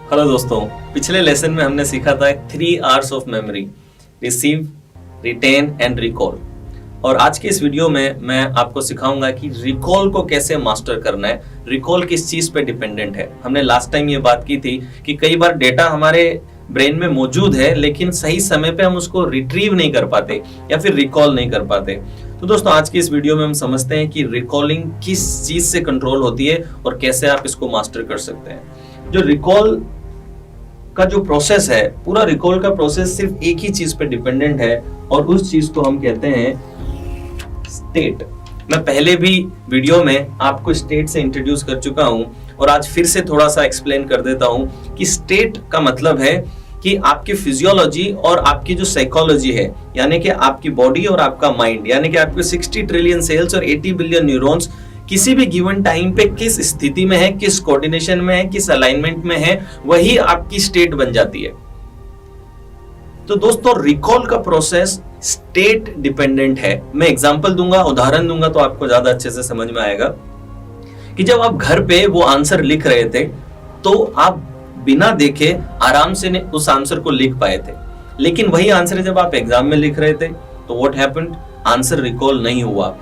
Hello दोस्तों, पिछले lesson में हमने सीखा था 3 hours of memory, receive, retain and recall. और आज के इस वीडियो में मैं आपको सिखाऊंगा कि रिकॉल को कैसे मास्टर करना है। रिकॉल किस चीज पे डिपेंडेंट है। हमने लास्ट टाइम ये बात की थी कि कई बार डेटा हमारे ब्रेन में मौजूद है लेकिन सही समय पे हम उसको रिट्रीव नहीं कर पाते या फिर रिकॉल नहीं कर पाते। तो दोस्तों आज की इस वीडियो में हम समझते हैं कि रिकॉलिंग किस चीज से कंट्रोल होती है और कैसे आप इसको मास्टर कर सकते हैं। जो रिकॉल का जो प्रोसेस है, पूरा रिकॉल का प्रोसेस सिर्फ एक ही चीज पे डिपेंडेंट है और उस चीज को हम कहते हैं स्टेट। मैं पहले भी वीडियो में आपको स्टेट से इंट्रोड्यूस कर चुका हूं और आज फिर से थोड़ा सा एक्सप्लेन कर देता हूं कि स्टेट का मतलब है कि आपकी फिजियोलॉजी और आपकी जो साइकोलॉजी है, यानी कि आपकी बॉडी और आपका माइंड, यानी कि आपके 60 ट्रिलियन सेल्स और 80 बिलियन न्यूरॉन्स किसी भी गिवन टाइम पे किस स्थिति में है, किस कोऑर्डिनेशन में है, किस अलाइनमेंट में है, वही आपकी स्टेट बन जाती है। तो दोस्तों रिकॉल का प्रोसेस स्टेट डिपेंडेंट है। मैं एग्जांपल दूंगा, उदाहरण दूंगा तो आपको ज्यादा अच्छे से समझ में आएगा कि जब आप घर पे वो आंसर लिख रहे थे तो आप बिना देखे आराम से उस आंसर को लिख पाए थे, लेकिन वही आंसर जब आप एग्जाम में लिख रहे थे तो व्हाट हैपेंड, आंसर रिकॉल नहीं हुआ।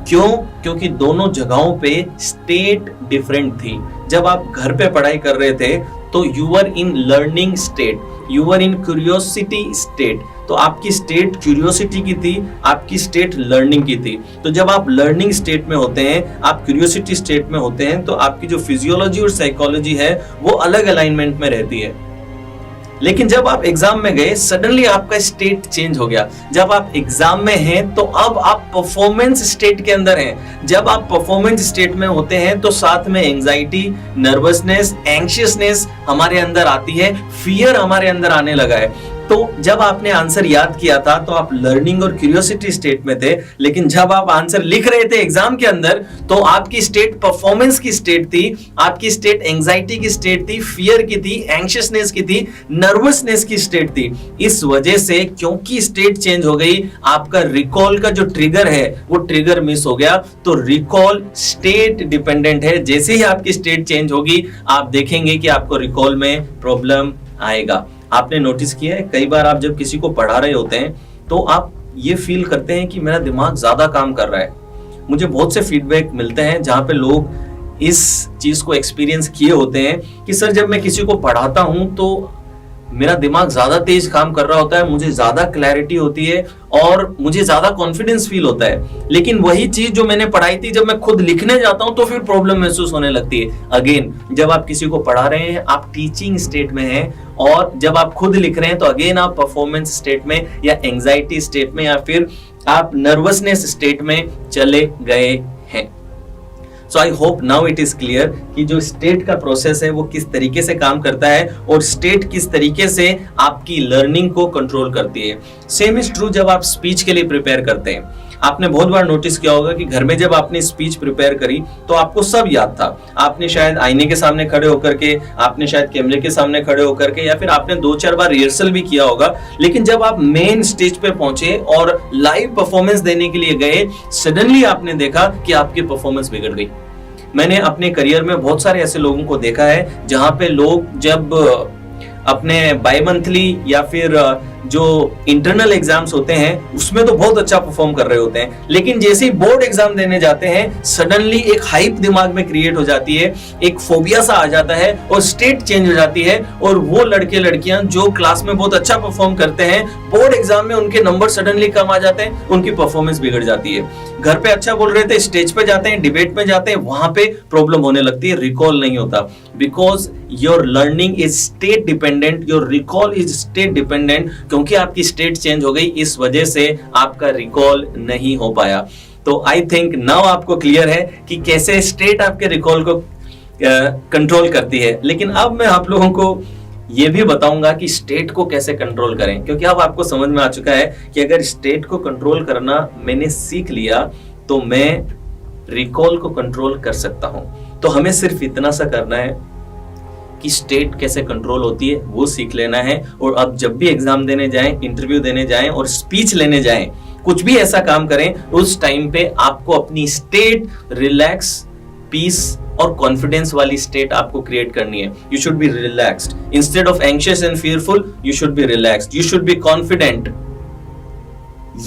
क्यों? क्योंकि दोनों जगहों पे स्टेट डिफरेंट थी। जब आप घर पे पढ़ाई कर रहे थे तो you were in learning state, you were in curiosity state. तो आपकी स्टेट क्यूरियोसिटी की थी, आपकी स्टेट लर्निंग की थी। तो जब आप लर्निंग स्टेट में होते हैं, आप क्यूरियोसिटी स्टेट में होते हैं, तो आपकी जो फिजियोलॉजी और साइकोलॉजी है वो अलग अलाइनमेंट में रहती है। लेकिन जब आप एग्जाम में गए, सडनली आपका स्टेट चेंज हो गया। जब आप एग्जाम में हैं तो अब आप परफॉर्मेंस स्टेट के अंदर हैं। जब आप परफॉर्मेंस स्टेट में होते हैं तो साथ में एंजाइटी, नर्वसनेस, एंग्शियसनेस हमारे अंदर आती है, फियर हमारे अंदर आने लगा है। तो जब आपने आंसर याद किया था तो आप लर्निंग और क्यूरियोसिटी स्टेट में थे, लेकिन जब आप आंसर लिख रहे थे एग्जाम के अंदर तो आपकी स्टेट परफॉर्मेंस की स्टेट थी, आपकी स्टेट एंजाइटी की स्टेट थी, फियर की थी, एंग्शियसनेस की थी, नर्वसनेस की स्टेट थी। इस वजह से क्योंकि स्टेट चेंज हो गई, आपका रिकॉल का जो ट्रिगर है वो ट्रिगर मिस हो गया। तो रिकॉल स्टेट डिपेंडेंट है। जैसे ही आपकी स्टेट चेंज होगी आप देखेंगे कि आपको रिकॉल में प्रॉब्लम आएगा। आपने नोटिस किया है कई बार आप जब किसी को पढ़ा रहे होते हैं तो आप ये फील करते हैं कि मेरा दिमाग ज्यादा काम कर रहा है। मुझे बहुत से फीडबैक मिलते हैं जहां पे लोग इस चीज को एक्सपीरियंस किए होते हैं कि सर जब मैं किसी को पढ़ाता हूं तो मेरा दिमाग ज्यादा तेज काम कर रहा होता है, मुझे ज्यादा क्लैरिटी होती है और मुझे ज्यादा कॉन्फिडेंस फील होता है। लेकिन वही चीज जो मैंने पढ़ाई थी जब मैं खुद लिखने जाता हूं तो फिर प्रॉब्लम महसूस होने लगती है। अगेन जब आप किसी को पढ़ा रहे हैं आप टीचिंग स्टेट में हैं, और जब आप खुद लिख रहे हैं तो अगेन आप परफॉर्मेंस स्टेट में या एंजाइटी स्टेट में या फिर आप नर्वसनेस स्टेट में चले गए हैं। So I hope now it is clear कि जो स्टेट का प्रोसेस है वो किस तरीके से काम करता है और स्टेट किस तरीके से आपकी लर्निंग को कंट्रोल करती है। सेम इज ट्रू जब आप स्पीच के लिए प्रिपेयर करते हैं। आपने बहुत बार नोटिस किया होगा कि घर में जब आपने स्पीच प्रिपेयर करी तो आपको सब याद था। आपने शायद आईने के सामने खड़े होकर के, आपने शायद कैमरे के सामने खड़े होकर के, या फिर आपने 2-4 बार रिहर्सल भी किया होगा। लेकिन जब आप मेन स्टेज पे पहुंचे और लाइव परफॉर्मेंस देने के लिए गए, सडनली आपने देखा कि आपकी परफॉर्मेंस बिगड़ गई। मैंने अपने करियर में बहुत सारे ऐसे लोगों को देखा है जहां पे लोग जब अपने बाई मंथली या फिर जो इंटरनल एग्जाम्स होते हैं उसमें तो बहुत अच्छा परफॉर्म कर रहे होते हैं, लेकिन जैसे ही बोर्ड एग्जाम देने जाते हैं सडनली एक हाइप दिमाग में क्रिएट हो जाती है, एक फोबिया सा आ जाता है और स्टेट चेंज हो जाती है। और वो लड़के लड़कियां जो क्लास में बहुत अच्छा परफॉर्म करते हैं, बोर्ड एग्जाम में उनके नंबर सडनली कम आ जाते हैं, उनकी परफॉर्मेंस बिगड़ जाती है। घर पे अच्छा बोल रहे थे, स्टेज पे जाते हैं, डिबेट में जाते हैं, वहां पे प्रॉब्लम होने लगती है, रिकॉल नहीं होता। Because your learning is state dependent, your recall is state dependent. क्योंकि आपकी स्टेट चेंज हो गई, इस वजह से आपका रिकॉल नहीं हो पाया। तो आई थिंक नाउ आपको क्लियर है कि कैसे स्टेट आपके रिकॉल को कंट्रोल करती है। लेकिन अब मैं आप लोगों को ये भी बताऊंगा कि स्टेट को कैसे कंट्रोल करें, क्योंकि अब आपको समझ में आ चुका है कि अगर स्टेट को कंट्रोल करना मैंने सीख लिया तो मैं रिकॉल को कंट्रोल कर सकता हूं। तो हमें सिर्फ इतना सा करना है कि स्टेट कैसे कंट्रोल होती है वो सीख लेना है। और अब जब भी एग्जाम देने जाएं, इंटरव्यू देने जाएं और स्पीच लेने जाएं, कुछ भी ऐसा काम करें, उस टाइम पे आपको अपनी स्टेट रिलैक्स, पीस और कॉन्फिडेंस वाली स्टेट आपको क्रिएट करनी है। You should be relaxed instead of anxious and fearful, you should be relaxed, you should be confident.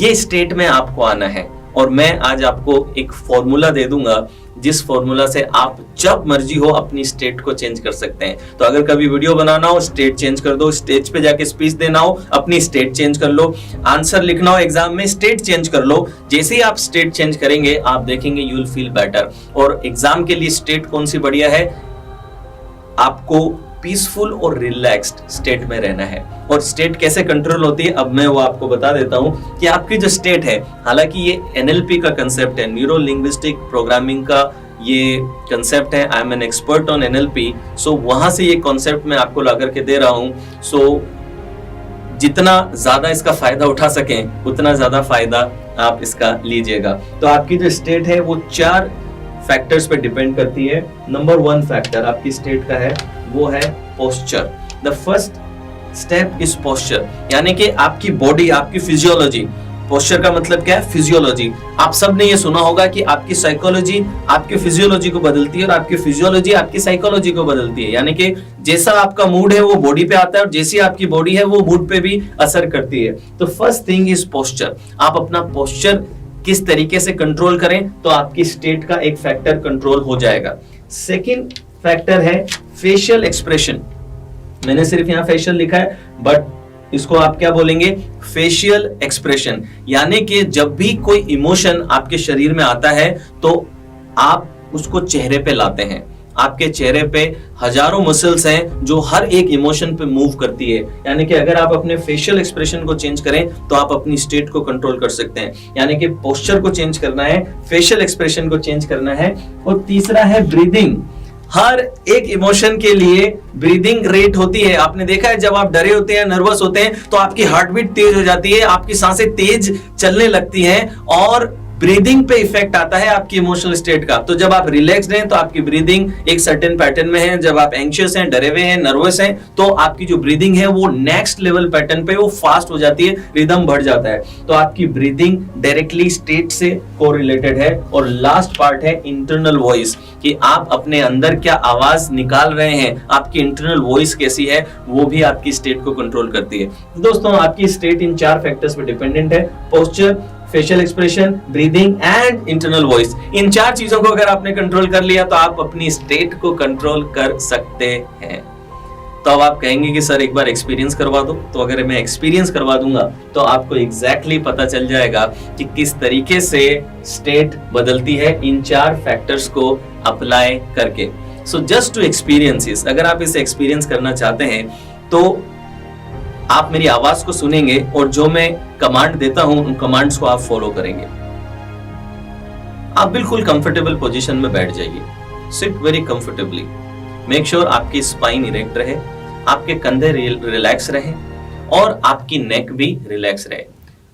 ये स्टेट में आपको आना है और मैं आज आपको एक फॉर्मूला दे दूंगा जिस फॉर्मूला से आप जब मर्जी हो अपनी स्टेट को चेंज कर सकते हैं। तो अगर कभी वीडियो बनाना हो, स्टेट चेंज कर दो, स्टेज पे जाके स्पीच देना हो, अपनी स्टेट चेंज कर लो, आंसर लिखना हो एग्जाम में, स्टेट चेंज कर लो। जैसे ही आप स्टेट चेंज करेंगे आप देखेंगे यू विल फील बेटर। और एग्जाम के लिए स्टेट कौन सी बढ़िया है, आपको पीसफुल और रिलैक्स्ड स्टेट में रहना है। और स्टेट कैसे कंट्रोल होती है अब मैं वो आपको बता देता हूं कि आपकी जो स्टेट है, हालांकि ये एनएलपी का कंसेप्ट है, न्यूरो लिंग्विस्टिक प्रोग्रामिंग का ये कंसेप्ट है। I am an expert on NLP, so वहां से ये कॉन्सेप्ट मैं आपको ला करके दे रहा हूं। सो जितना ज्यादा इसका फायदा उठा सकें उतना ज्यादा फायदा आप इसका लीजिएगा। तो आपकी जो स्टेट है वो 4 फैक्टर्स पे डिपेंड करती है। नंबर 1 फैक्टर आपकी स्टेट का है वो है posture. The first step is posture, यानी कि आपकी बॉडी, आपकी फिजियोलॉजी। पोस्चर का मतलब क्या है, फिजियोलॉजी। आप सब ने ये सुना होगा कि आपकी साइकोलॉजी आपकी फिजियोलॉजी को बदलती है और आपकी फिजियोलॉजी आपकी साइकोलॉजी को बदलती है। यानी कि जैसा आपका मूड है वो बॉडी पे आता है और जैसी आपकी बॉडी है वो मूड पे भी असर करती है। तो फर्स्ट थिंग इज पोस्चर। आप अपना पोस्चर किस तरीके से कंट्रोल करें तो आपकी स्टेट का एक फैक्टर कंट्रोल हो जाएगा। सेकंड फैक्टर है फेशियल एक्सप्रेशन। मैंने सिर्फ यहां फेशियल लिखा है बट इसको आप क्या बोलेंगे, फेशियल एक्सप्रेशन। यानी कि जब भी कोई इमोशन आपके शरीर में आता है तो आप उसको चेहरे पे लाते हैं। आपके चेहरे पे हजारों मसल्स हैं जो हर एक इमोशन पे मूव करती है। यानी कि अगर आप अपने फेशियल एक्सप्रेशन को चेंज करें तो आप अपनी स्टेट को कंट्रोल कर सकते हैं। यानी कि पोस्चर को चेंज करना है, फेशियल एक्सप्रेशन को चेंज करना है। और तीसरा है ब्रीदिंग। हर एक इमोशन के लिए ब्रीदिंग रेट होती है। आपने देखा है जब आप डरे होते हैं, नर्वस होते हैं तो आपकी हार्ट बीट तेज हो जाती है, आपकी सांसें तेज चलने लगती हैं और ब्रीदिंग पे इफेक्ट आता है आपकी इमोशनल स्टेट का। तो जब आप रिलैक्स्ड हैं तो आपकी ब्रीदिंग एक सर्टेन पैटर्न में है। जब आप एंग्शियस हैं, डरे हुए हैं, नर्वस हैं तो आपकी जो ब्रीदिंग है वो नेक्स्ट लेवल पैटर्न पे वो फास्ट हो जाती है, रिदम बढ़ जाता है। तो आपकी ब्रीदिंग डायरेक्टली स्टेट से कोरिलेटेड है। और लास्ट पार्ट है इंटरनल वॉइस, कि आप अपने अंदर क्या आवाज निकाल रहे हैं, आपकी इंटरनल वॉइस कैसी है, वो भी आपकी स्टेट को कंट्रोल करती है। दोस्तों आपकी स्टेट इन 4 फैक्टर्स पे डिपेंडेंट है, posture, facial expression, breathing and internal voice. इन 4 चीजों को अगर आपने कंट्रोल कर लिया तो आप अपनी स्टेट को कंट्रोल कर सकते हैं। तो अब आप कहेंगे कि सर एक बार एक्सपीरियंस करवा दो, तो अगर मैं एक्सपीरियंस करवा दूंगा तो आपको एग्जैक्टली पता चल जाएगा कि किस तरीके से स्टेट बदलती है इन 4 फैक्टर्स को अप्लाई करके। सो जस्ट टू एक्सपीरियंस, अगर आप इसे एक्सपीरियंस करना चाहते हैं तो आप मेरी आवाज को सुनेंगे और जो मैं कमांड देता हूं उन कमांड्स को आप फॉलो करेंगे। आप बिल्कुल कंफर्टेबल पोजीशन में बैठ जाइए, sit very comfortably. Make sure आपकी स्पाइन इरेक्ट रहे, आपके कंधे रिलैक्स रहे और आपकी नेक भी रिलैक्स रहे।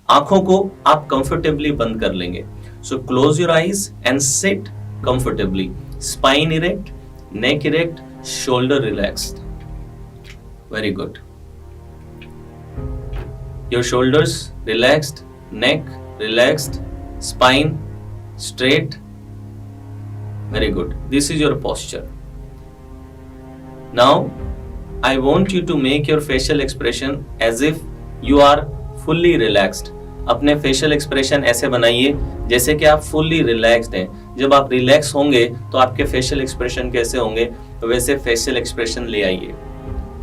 आंखों को आप कंफर्टेबली बंद कर लेंगे। So close your eyes and sit comfortably, spine erect, neck erect, shoulder relaxed. Very good. Your shoulders relaxed, neck relaxed, spine straight. Very good. This is your posture. Now, I want you to make your facial expression as if you are fully relaxed. अपने facial expression ऐसे बनाइए जैसे कि आप fully relaxed हैं। जब आप relax होंगे तो आपके facial expression कैसे होंगे, तो वैसे facial expression ले आइए।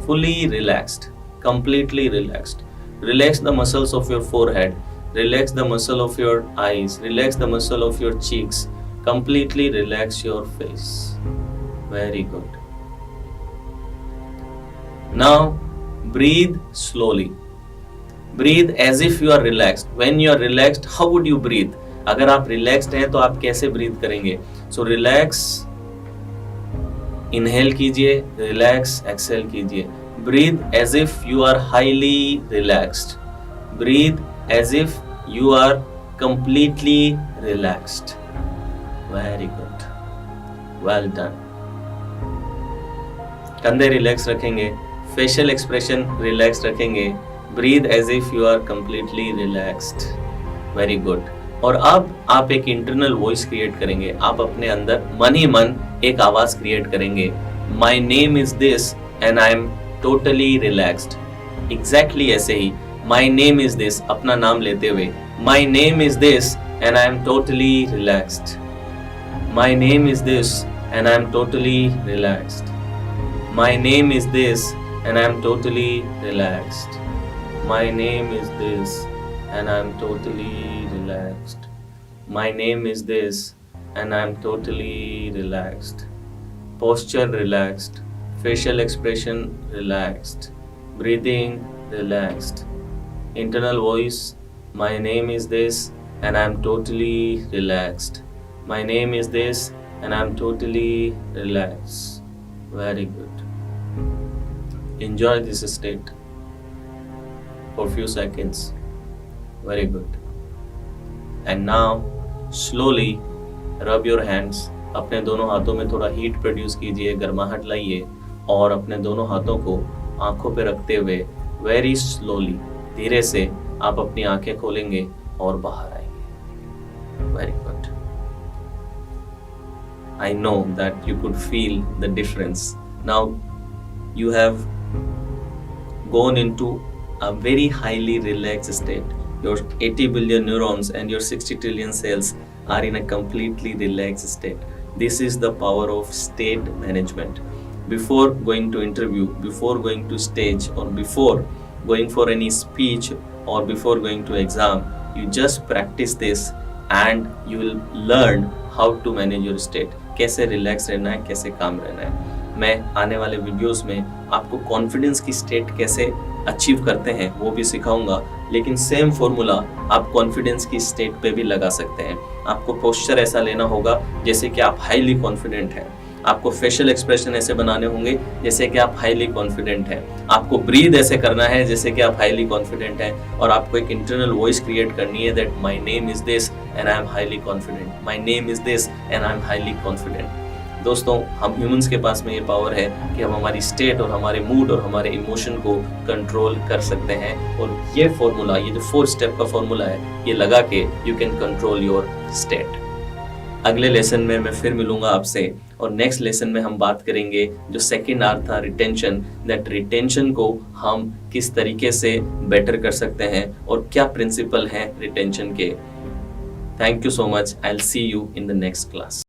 Fully relaxed, completely relaxed. Relax the muscles of your forehead, relax the muscle of your eyes, relax the muscle of your cheeks, completely relax your face. Very good. Now breathe slowly. Breathe as if you are relaxed. When you are relaxed, how would you breathe? अगर आप relaxed हैं तो आप कैसे breathe करेंगे? So relax, inhale कीजिए, relax, exhale कीजिए। Breathe as if you are highly relaxed. Breathe as if you are completely relaxed. Very good. Well done. कंधे रिलैक्स रखेंगे, फेशियल एक्सप्रेशन रिलैक्स रखेंगे। Breathe as if you are completely relaxed. Very good. और अब आप एक internal voice create करेंगे, आप अपने अंदर मन ही मन एक आवाज क्रिएट करेंगे, my name is this and I am totally relaxed. Exactly ऐसे ही, माई नेम इज दिस, अपना नाम लेते हुए, my name is this and I am totally relaxed, my name is this and I am totally relaxed, my name is this and I am totally relaxed. My name is this and I am totally relaxed. My name is this and I am totally relaxed. Posture relaxed, facial expression relaxed, breathing relaxed. Internal voice, my name is this and I am totally relaxed. My name is this and I am totally relaxed. Very good. Enjoy this state for few seconds. Very good. And now slowly rub your hands. अपने दोनों हाथों में थोड़ा heat produce कीजिए, गर्माहट लाइए और अपने दोनों हाथों को आंखों पे रखते हुए वेरी स्लोली, धीरे से आप अपनी आंखें खोलेंगे और बाहर आएंगे। Very good. I know that you could feel the difference. Now you have gone into a very highly relaxed state. Your 80 billion neurons and your 60 trillion cells are in a completely relaxed state. This is the power of state management. Before going to interview, before going to stage, or before going for any speech, or before going to exam, you just practice this and you will learn how to manage your state. कैसे relax रहना है, कैसे काम रहना है। मैं आने वाले वीडियोस में आपको कॉन्फिडेंस की स्टेट कैसे अचीव करते हैं वो भी सिखाऊंगा, लेकिन सेम फॉर्मूला आप कॉन्फिडेंस की स्टेट पे भी लगा सकते हैं। आपको पोस्चर ऐसा लेना होगा जैसे कि आप हाईली कॉन्फिडेंट हैं, आपको फेशियल एक्सप्रेशन ऐसे बनाने होंगे जैसे कि आप हाईली कॉन्फिडेंट हैं, आपको ब्रीद ऐसे करना है जैसे कि आप हाईली कॉन्फिडेंट हैं, और आपको एक इंटरनल वॉइस क्रिएट करनी है that my name is this and I am highly confident, my name is this and I am highly confident. दोस्तों, हम ह्यूमंस के पास में ये पावर है कि हम हमारी स्टेट और हमारे मूड और हमारे इमोशन को कंट्रोल कर सकते हैं, और ये फॉर्मूला, ये जो 4 स्टेप का फॉर्मूला है, ये लगा के you can control your state. अगले लेसन में मैं फिर मिलूंगा आपसे, और नेक्स्ट लेसन में हम बात करेंगे जो सेकंड आर था रिटेंशन, दैट रिटेंशन को हम किस तरीके से बेटर कर सकते हैं और क्या प्रिंसिपल हैं रिटेंशन के। Thank you so much. I will see you in the next class.